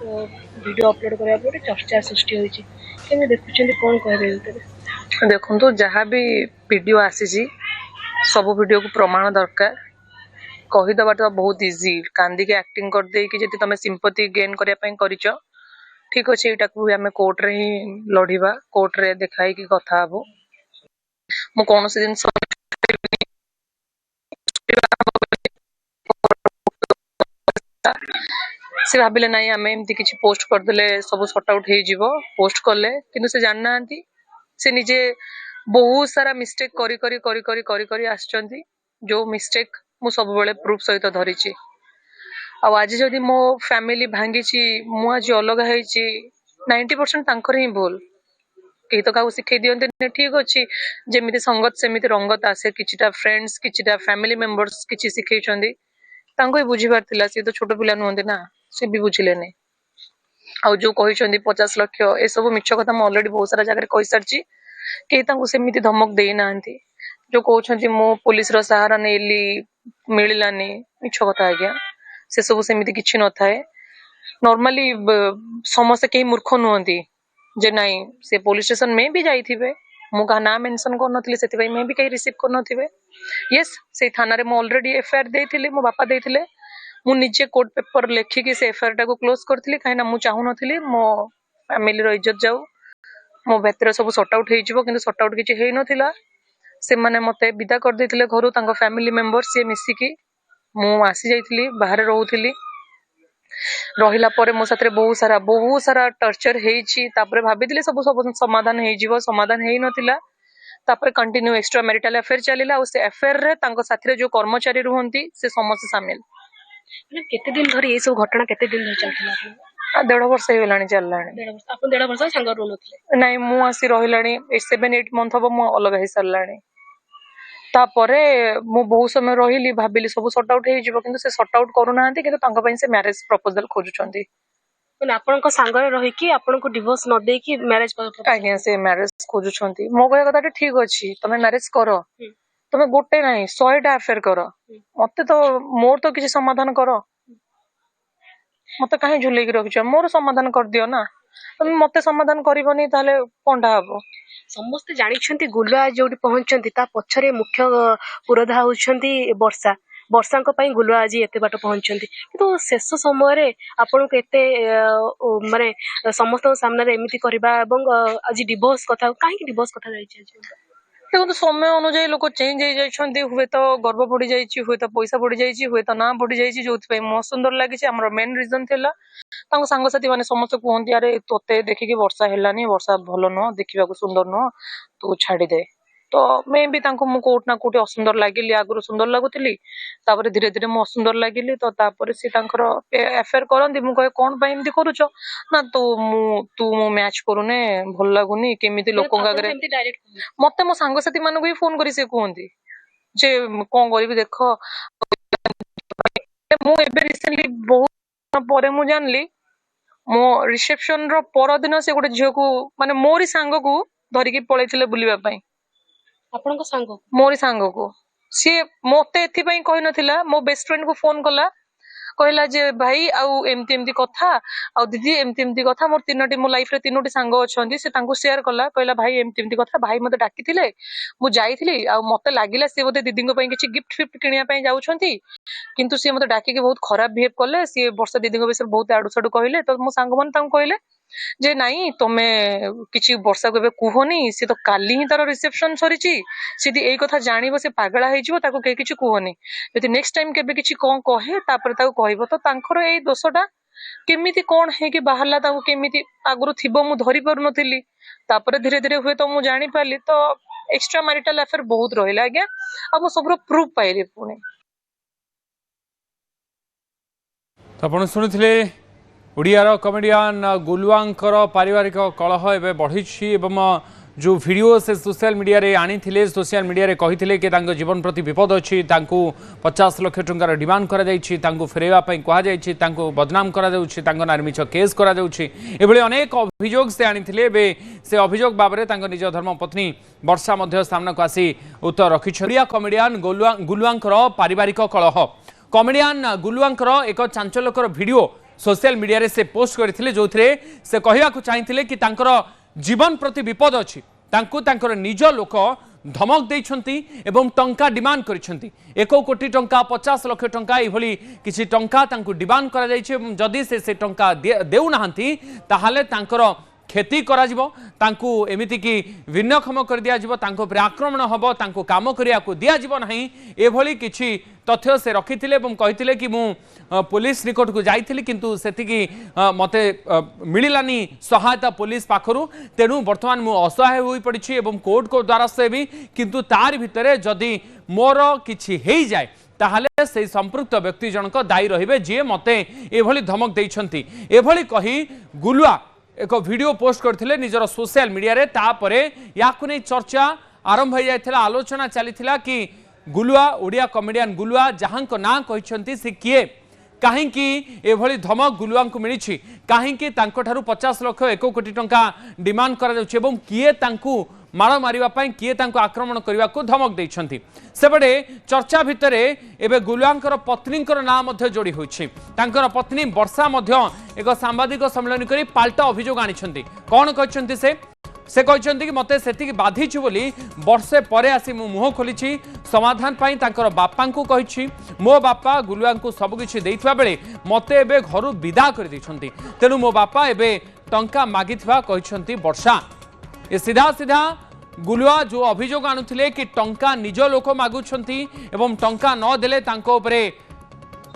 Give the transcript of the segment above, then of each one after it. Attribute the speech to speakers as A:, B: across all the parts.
A: video upload करने पर चर्चा सृष्टि होती है देखुं कौन कह
B: देखो जहाँ भी वीडियो आसी सब वीडियो को प्रमाण दरकार कहीदेवा तो बहुत इजी कांदी के एक्टिंग कर दे कि तुम सिंपति गेन करने कर ठीक अच्छे यहाँ आम कोर्ट रे ही लड़िबा कोर्ट रे देखाई कि कथा हबो मु कौन सी जिन से भाविले ना आम एमती किसी पोस्ट करदे सब सट आउट हो पोस्ट कले कि से जानना से निजे बहुत सारा मिस्टेक करी करी करी करी करी करी आछंती जो मिस्टेक मु सब बेले प्रूफ सहित धरिची आज जदि मो फैमिली भांगी मु आज अलग है 90% तांकर ही भूल कहीं तो क्या शिखे दिखते ठीक अच्छे जमी संगत सेमती रंगत आसे किछिटा फ्रेंड्स किछिटा फैमिली मेंबर्स किछि शिखैछंदी तांको ही बुझीबार थिला से तो छोट पिला नुहंती ना से भी बुझिलेनी आ जो कहते 50 लाख ए सब मिछ कथा मैं ऑलरेडी बहुत सारा जगह कही सारी कहीं सेमती धमक दे ना जो कहते मु पुलिस रो सहारा नेली मिलानी मिछ कथा आज्ञा से सब सेमती किछि न थाए नॉर्मली समस्त कहीं मूर्ख नुहंती जे नहीं से पुलिस स्टेशन में भी जाइथिबे मु का ना मेंशन कर नथिले सेति भाई मैं भी कहीं रिसीव कर नथिबे यस से थाना रे मु ऑलरेडी एफआईआर देथिले मो बापा देथिले मु निजे कोर्ट पेपर लेखि कि से एफआईआर टा को क्लोज करथिले काहेना मु चाहू नथिले मो फैमिली रो इज्जत जाऊ मो भीतर सब सॉर्ट आउट हे जिवो किंतु सॉर्ट आउट किछि हेइ नथिला से माने मते विदा कर देथिले घरु तांको फैमिली मेंबर से मिसिकी मु आसी जाइथिली बाहर रहउथिली रहिला परे मो साथरे बहुत सारा टर्चर हेइची तापरे भाबिदिले सब समाधान हेइ जिवो समाधान हेइ नथिला तापरे कंटिन्यू एक्स्ट्रा मैरिटल अफेयर चलिला और से अफेयर रे तांको साथरे जो कर्मचारी रुहंती से समस्त शामिल
A: केते दिन धरि ए सब घटना केते दिन धरि चलथिला
B: 1.5 वर्ष हो गलानी चललानी
A: 1.5 वर्ष अपन 1.5 वर्ष संग रो नथिले
B: नहीं मु आसी रहिलानी 7-8 मंथ हबो मु अलग हे सरलानी तापरे मु बहुत समय रहिली भाबिली सब सॉर्ट आउट हे जिवो किंतु से सॉर्ट आउट करू नाहंती किंतु तांको पई से मैरिज प्रपोजल खोजुचंती
A: माने आपन को संग रे रहि कि आपन को डिवोर्स न दे कि मैरिज
B: आज्ञा से मैरिज खोजुचंती मो कहया कथा ठीक अछि तमे मैरिज करो तमे गोटे नहीं 100टा अफेयर करो मते तो मोर तो किसी समाधान करो मते काहे झुले कि रखिछ मोर समाधान कर दियो ना तमे मते समाधान करिवनी ताले कोंडा हबो
A: समस्त जानिछंती गुलुआ जोडी पहुंचंती ता पछरे मुख्य पुरोधा होछंती वर्षा वर्षा को पई गुलुआ आज एते बाट पहुंचंती किंतु शेष समय रे आपन को एते माने समस्त सामने रे एमिति करबा एवं आज डिवोर्स कथा काहे डिवोर्स कथा जाई छ
B: देखो समय अनुଯାयी लोक चेंज हो जाइछंती हुए तो गर्व बढ़ी जाइछि हुए तो पैसा बढ़ी जाइछि हुए तो ना बढ़ी जाइछि जोथि पई मो सुंदर लागिछि हमर मेन रीजन थिला तांको सांग साथी माने समस्त कहंती अरे तोते देखि कि वर्षा हेलानी वर्षा भलो न देखिबा को सुंदर न तू छाडी दे तो मैं भी तांको मु कोट ना कोटे असुंदर लागिली आगुरु सुंदर लागुतिली तापरे धीरे धीरे मो असुंदर लागिली तो तापरे से तांकर अफेयर करंती मु कहे कोन पई एमती करूछ ना तो तू मैच करूने भल लागुनी केमिति लोक आगरे मते मो सांग साथी मानको ही फोन करी से कहंती जे कोन करबी देख मु एबे रिसेंटली बहुत परे मु जानली मो रिसेप्शन रो पर दिन से गोटे झियो को माने मोरी सांग को धरिकी पळैथिले बुलिबा पई
A: आपन को सांग
B: मोरी सांग को सी मते एथि पई कहि नथिला मो बेस्ट फ्रेंड को फोन कला कहला जे भाई आउ एमती एमती कथा आ दीदी एमती एमती कथा मोर तीनोटी मो लाइफ रे तीनोटी सांग अछंती से तांको शेयर कला कहला भाई एमती एमती कथा भाई मते डाकिथिले मु जाईथिली आ मते लागिला से बोते दीदी को पई किछि गिफ्ट फिफ्ट किनिया पई जाउछंती किंतु से मते डाकी के बहुत खराब बिहेव करले से वर्षा दीदी को विषय बहुत आडू साडू कहले तो मो सांग मन तांको कहले जे नहीं तमे किछि वर्षा को कुहनी से तो काली ही तार रिसेप्शन सरीची सीधी एई कथा जानिबो से पागला हे जिवो ताको के किछि कुहनी यदि नेक्स्ट टाइम केबे किछि कोन कहे तापर ताको कहबो तो तांकर एई दोषटा केमिति कोन हे कि बाहरला ताको केमिति आगुरु थिबो मु धरि पर नथिली तापर धीरे धीरे हुए तो मु जानि पाली तो एक्स्ट्रा मैरिटल अफेयर बहुत रहिला आज्ञा अब सबरो प्रूफ पाइले पुणे
C: आपण सुनिथिले ओडियार कमेडियन गुलुआंकर पारिवारिक कलह एवं बढ़ी जो वीडियो से सोशल मीडिया रे आनी थिले सोशल मीडिया रे कही कि जीवन प्रति विपद अच्छी 50 लाख टंकार डिमांड करा जायछि तांको फेरेवा पई कहा जायछि तांको बदनाम करा जाउछि तांको नार मिछ केस करा जाउछि एभली अनेक अभियोग से आनी थिले बे से अभियोग बाबरे तांको निज धर्मपत्नी वर्षा मध्य सामना को आसी उत्तर रखि ओडिया कमेडियन गुलुआंकर पारिवारिक कलह कमेडियन गुलुआंकर एक चांचल्यकर वीडियो सोशल मीडिया रे से पोस्ट करथिले जोथरे से कहवा को चाहिथिले कि तांकर जीवन प्रति विपद अछि तांको तांकर निज लोक धमक देइछंती एवं टंका डिमांड करिछंती 1 कोटी टंका 50 लाख टंका एभली किछि टंका तांको डिमांड करा जाइछे जदि से टंका देउ नाहंती ताहाले तांकर क्षति करा जिवो तांको एमिति कि भिन्नक्षम कर दिया जिवो तांको पर आक्रमण हबो तांको काम करिया को दिया जिवो नाही एभली किछि तथ्य से रखिथिले एवं कहिथिले कि मु पुलिस निकट को जाइथिली किंतु सेति कि मते मिलिलानी सहायता पुलिस पाखरु तेनु वर्तमान मु असहाय होई पड़िछि एवं कोर्ट को द्वारा से भी किंतु तार भितरे जदि मोर किछि हेई जाय ताहले से संपृक्त व्यक्ति जनक दायी रहिबे जे मते एभली धमक देइछंती एभली कही गुलुआ एक वीडियो पोस्ट करथिले निजर सोशल मीडिया रे तापरे याकु नै चर्चा आरंभ हो जायथिला आलोचना चलीथिला कि गुलुआ ओडिया कॉमेडियन गुलुआ जहांको ना कहिसंती से किए काहेकि एभली धमक गुलुआ को मिली काहेकि तांको ठारू 50 लाख 1 कोटी टंका डिमांड करा जाउछि एवं किए तांको माड़ मारिबा पई किए तांको आक्रमण करबा को धमक देइछंती सेबडे चर्चा भितरे एबे गुलुआंकर पत्नींकर नाम मध्ये जोड़ी होइछि तांकर पत्नी वर्षा मध्ये एक सांबादिक सम्मेलन करी पाल्टा अभियोग आनिछंती कोन कहछंती से कहछंती कि मते सेति बाधी छु बोली वर्षे परे आसी मु मुह खोलिछि समाधान पाई तांकर बापा को कहिछि मो बापा गुलुआ को सब किछि देइथवा बेले मते एबे घरु विदा कर दैछंती तेनु मो बापा एबे टंका मागिथवा कहिछंती वर्षा ए सीधा सीधा गुलुआ जो अभियोग आणुथिले कि टंका निज लोक मागुछंती एवं टंका न देले तांको उपरे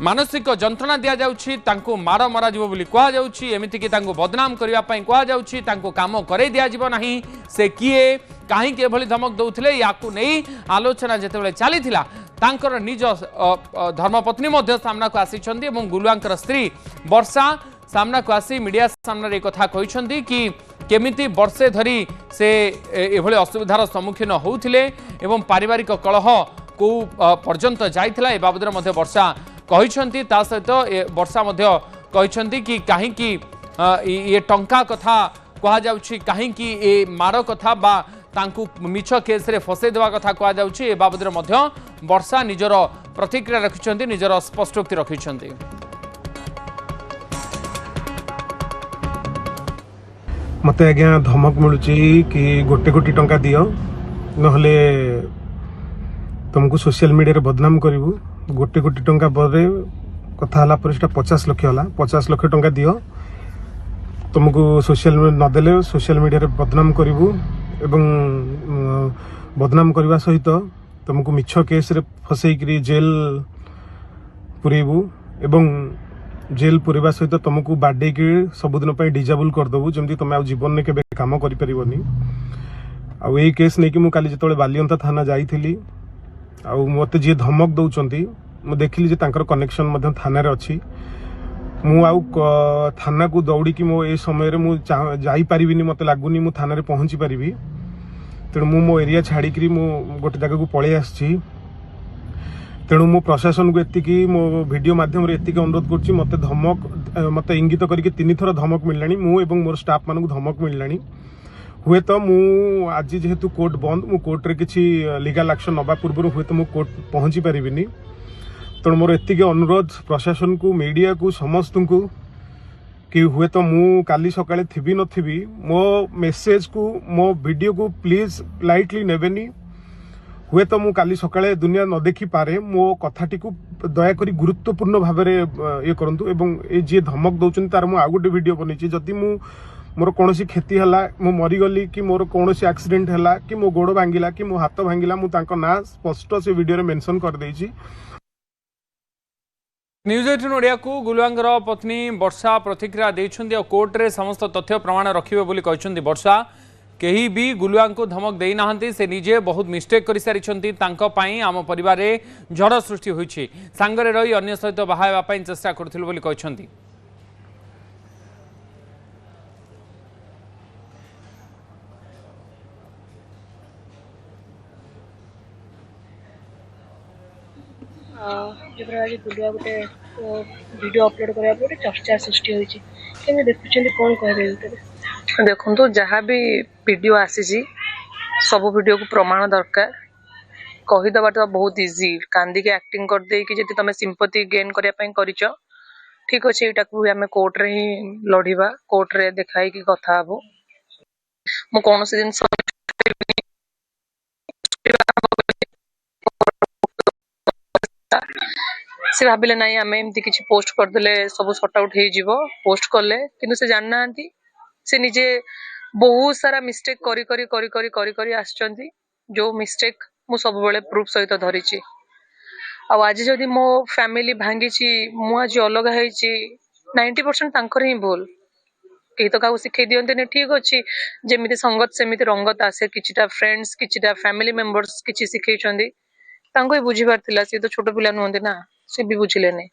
C: मानसिक जंत्रणा दिया जाउछि तांको मार मरा जीव बोली कहा जाउछि एमिति कि तांको बदनाम करिया पई कहा जाउछि तांको काम करे दिया जीव नाही से किए काहे के भली धमक दउथिले याकु नै आलोचना जेतेबेले चलीथिला तांकर निज धर्मपत्नी मध्ये सामना को आसीछंती एवं गुलुआंकर स्त्री वर्षा सामना को आसी मीडिया सामने रे कथा कहिछंती कि केमिति वर्षे धरी से एभली असुविधार सम्मुखीन होउथिले एवं पारिवारिक कलह को पर्यंत जाइथिला ए बाबदरे मध्ये वर्षा कहिछंती ता सहित वर्षा मध्ये कहिछंती कि काहेकि ये टंका कथा कहा जाउछि काहेकि ए मार कथा बा तांकु मिछ केस रे फसे देवा कथा कहा जाउछि ए बाबदरे मध्ये वर्षा निजर प्रतिक्रिया रखिछंती निजर स्पष्टोक्ति रखिछंती
D: मते आज्ञा धमक मिलुची कि 1 कोटी टंका दियो नहले तुमको सोशल मीडिया रे बदनाम करिवु 1 कोटी टंका बरे कथा हला पर 50 लाख हला 50 लाख टंका दियो तुमको सोशल मीडिया न देले सोशल मीडिया रे बदनाम करिवु एवं बदनाम करबा सहित तुमको मिछ केस रे फसई करी जेल पुरेबु एवं जेल पुरेबा सहित तुमको बाडे के सबुदिन डिजाबल करदेबू जमी तुम जीवन में केबे काम कर पारिबनी आउ ए केस नहीं कि मु काली जिते बालियंता थाना जाइथिली आउ मते जे धमक दउचंती मु देखिली जे तांकर कनेक्शन मध्य थाना रे अछि मु आउ थाना को दौड़ी कि मो ए समय रे मु जाई पारिबिनी मते लागुनी मु थाना रे पहुंची पारिबी तेणु मु मो एरिया छाड़ी करी मु गोटे जगह को पळे आछि तेणु मो प्रशासन को एतिकी मो वीडियो माध्यम रे एतिकी अनुरोध करछि मते धमक मते इंगित करके 3 थर धमक मिललानी मु एवं मोर स्टाफ मानक धमक मिललानी हुए तो मु आज जेहेतु कोर्ट बंद मु कोर्ट रे किछि लीगल एक्शन नबा पूर्व हुए तो मु कोर्ट पहुंची पारिबिनी तेणु मोर एतिकी अनुरोध प्रशासन को मीडिया को समस्त को कि हुए तो मु काली सकाळे थिबी नथिबी मो मेसेज को मो वीडियो को प्लीज लाइटली नेबेनी हुए तो मु काली सकाळे दुनिया न देखी पारे मो कथाटी को दया करी गुरुत्वपूर्ण भाव ये करंतु एवं ए जे धमक दउचन तार मु आ गोटे वीडियो बनेछि जति मु मोर कोनोसी क्षति हला मु मरी गली कि मोर कोनोसी एक्सीडेंट हला कि मो गोड़ भांगिला कि मो हाथ भांगिला मु तांको ना स्पष्ट से वीडियो रे मेंशन कर देछि
C: न्यूज 18 ओडिया को गुलुआंगर पत्नी वर्षा प्रतिक्रिया देइछंदी और कोर्ट रे समस्त तथ्य प्रमाण रखिबे बोली कहछंदी वर्षा केही भी गुलुआ को धमक देई नाहंती से निजे बहुत मिस्टेक करि सारिछंती तांको पई आम परिवार रे झड़ सृष्टि होईछि सांगरे रही अन्य सहित बाहायबा पई चेष्टा करथिलु बोली कहछंती
A: आज गुलुआ गोटे वीडियो अपलोड करबा गोटे चर्चा सृष्टि होईछि केमे देखुछंती कोन कहबे
B: देखो जहाँ भी वीडियो आसी सब वीडियो को प्रमाण दरकार कहीदेवा तो बहुत इजी कांदी के एक्टिंग कर दे कि जति तुम सिंपति गेन करने कर ठीक अच्छे यहाँ भी आम कोर्ट रे ही लड़िबा कोर्ट रे देखाई कि कथा हबो मु कौन जिन से भाविले नाई आम एमती किसी पोस्ट करदे सब सट आउट हो पोस्ट कले कि से जान ना से निजे बहुत सारा मिस्टेक करी करी करी करी करी करी आछंती जो मिस्टेक मु सब बेले प्रूफ सहित धरिची आज जदि मो फैमिली भांगी मु आज अलग है 90% तांकर ही भूल कहीं तो क्या शिखे दिखते ठीक अच्छे जमी संगत सेमती रंगत आसे किछिटा फ्रेंड्स किछिटा फैमिली मेंबर्स किछि शिखैछंदी तांको ही बुझीबार थिला से तो छोट पिला नुहंती ना से भी बुझिलेनी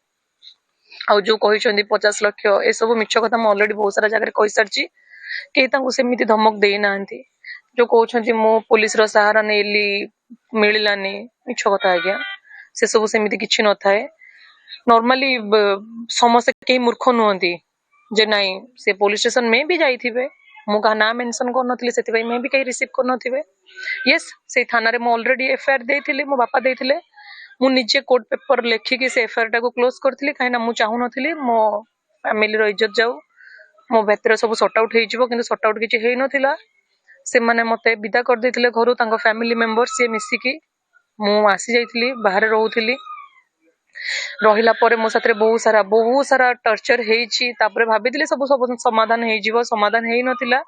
B: आ जो कहते 50 लाख ए सब मिछ कथा मैं ऑलरेडी बहुत सारा जगह कही सारी कहीं सेमती धमक दे ना जो कहते मो पुलिस रो सहारा नेली मिलानी मिछ कथा आज्ञा से सब सेमती किछि न थाए नॉर्मली समस्त कई मूर्ख नुहंती जे नाई से पुलिस स्टेशन में भी जाइथिबे मु का नाम मेंशन कर नथिले सेति भाई मैं भी कहीं रिसीव कर नथिबे यस से थाना रे मो ऑलरेडी एफआईआर देथिले मो बापा देथिले मु निजे कोर्ट पेपर लेखि कि से एफआईआर टाको क्लोज करथिली काहे ना मु चाहू नथिली मो फैमिली रो इज्जत जाऊ मो भेतर सब सॉर्ट आउट हे जिवो किंतु सॉर्ट आउट किछि हे नथिला से माने मते विदा कर देथिले घरु तांको फैमिली मेंबर से मिसी कि मु आसी जाइथिली बाहर रहउथिली रहिला परे मो साथरे बहुत सारा टर्चर हेछि तापरे भाबिदिले सब सब समाधान हे जिवो समाधान हेई नथिला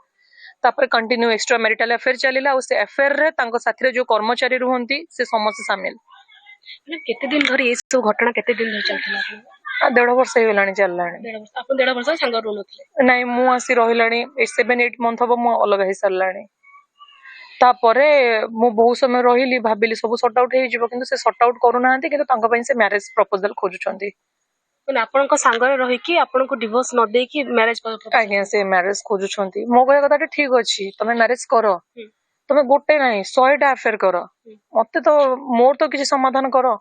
B: तापरे कंटिन्यू एक्स्ट्रा मैरिटल अफेयर चलिला और से अफेयर रे तांको साथरे जो कर्मचारी रुहंती से समस्त शामिल
A: केते दिन धरि ए सब घटना केते दिन धरि चलथिला
B: 1.5 वर्ष हे गेलानी चललानी
A: 1.5 वर्ष अपन 1.5 वर्ष संग रहउनथिले
B: नहीं मु आसी रहिलानी 7-8 मंथ हबो मु अलग हे सरलानी तापरे मु बहुत समय रहिली भाबिली सब सॉर्ट आउट हे जिवो किंतु से सॉर्ट आउट करू नाहंती किंतु तांका पई से मैरिज प्रपोजल खोजुचंती
A: माने आपनका संगरे रही कि आपनको डिवोर्स न दे कि मैरिज
B: आज्ञा से मैरिज खोजुचंती मो कहया कथा ठीक अछि तमे मैरिज करो तमे गोटे नाही 100टा अफेयर करो मते तो मोर तो किछि समाधान करो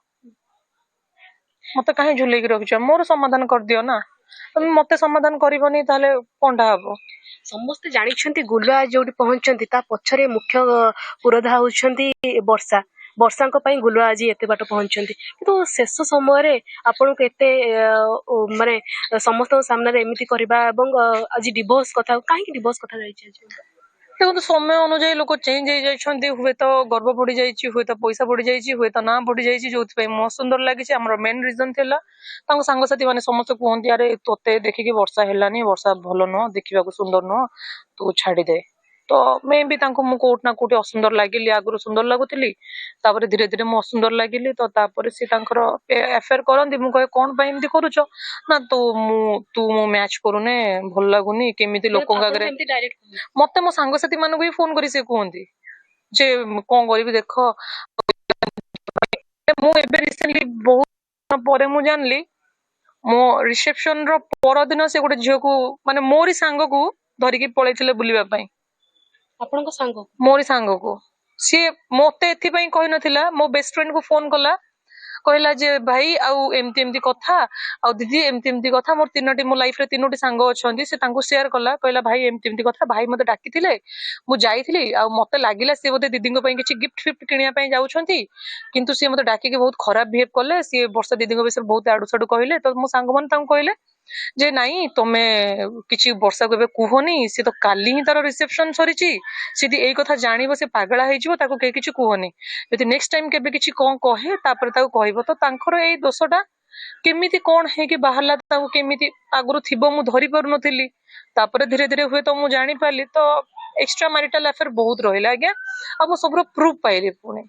B: मते काहे झुले कि रखिछ मोर समाधान कर दियो ना तमे मते समाधान करिवनी ताले कोंडा हबो
A: समस्त जानिछंती गुलुआ जोडी पहुंचंती ता पछरे मुख्य पुरोधा होउछंती वर्षा वर्षांक पई गुलुआ आज एते बाट पहुंचंती किंतु शेष समय रे आपन को एते माने समस्त सामने रे एमिति करबा एवं आज डिवोर्स कथा काहे डिवोर्स कथा जाई छै
B: देखो समय अनुଯାयी लोक चेंज हो जाइछंती हुए तो गर्व बढ़ी जाइछि हुए तो पैसा बढ़ी जाइछि हुए तो ना बढ़ी जाइछि जोथि पई मो सुंदर लागिछि हमर मेन रीजन थिला तांको सांगसाथी माने समस्त कहंती अरे तोते देखि कि वर्षा हेलानी वर्षा भलो न देखिबा को सुंदर न तू छाडी दे तो मैं भी तांको मु कोट ना कोटे असुंदर लागिली आगु सुंदर लागुतली तापर धीरे धीरे मो असुंदर लागिली तो तापर से तांकर अफेयर करंदी मु कहे कोन पई एमती करूछो ना तो तू मु मैच करूने भल लागुनी केमिति लोकंगा करे मते मो सांगसाथी मानको भी फोन करी से कहंती जे कोन करबी देखो मु एबे रिसेंटली बहुत परे मु जानली मो रिसेप्शन रो पर दिन से गोटे झियो को माने मोरी सांग को धरिकी पळैथिले बुलिबा पई
A: आपन को सांग
B: मोरी सांग को सी मते एथि पई कहि नथिला मो बेस्ट फ्रेंड को फोन कला कहला जे भाई आउ एमती एमती कथा आउ दीदी एमती एमती कथा मोर तीनोटी मो लाइफ रे तीनोटी सांग अछंती से तांको शेयर कला कहला भाई एमती एमती कथा भाई मते डाकिथिले मु जाईथिली आ मते लागिला से बोते दीदी पई किछि गिफ्ट फिफ्ट किनिया पई जाउछंती किंतु से मते डाकी के बहुत खराब बिहेव करले से वर्षा दीदी को विषय बहुत आडू साडू कहले तो मो सांग मन तांको कहले जे नाई तमे किछि वर्षा को कुहनी से तो काली ही तार रिसेप्शन सरीची सीधी एई कथा जानिबो से पागला हे जिवो ताको के किछि कुहनी यदि नेक्स्ट टाइम केबे किछि कोन कहे तापर ताको कहबो तो तांकर एई दोषटा केमिति कोन हे कि बाहरला ताको केमिति आगरु थिबो मु धरि पर नथिली तापर धीरे धीरे हुए तो मु जानि पाली तो एक्स्ट्रा मैरिटल अफेयर बहुत रहिला आज्ञा आ मु सबरो प्रूफ पाइली पुणे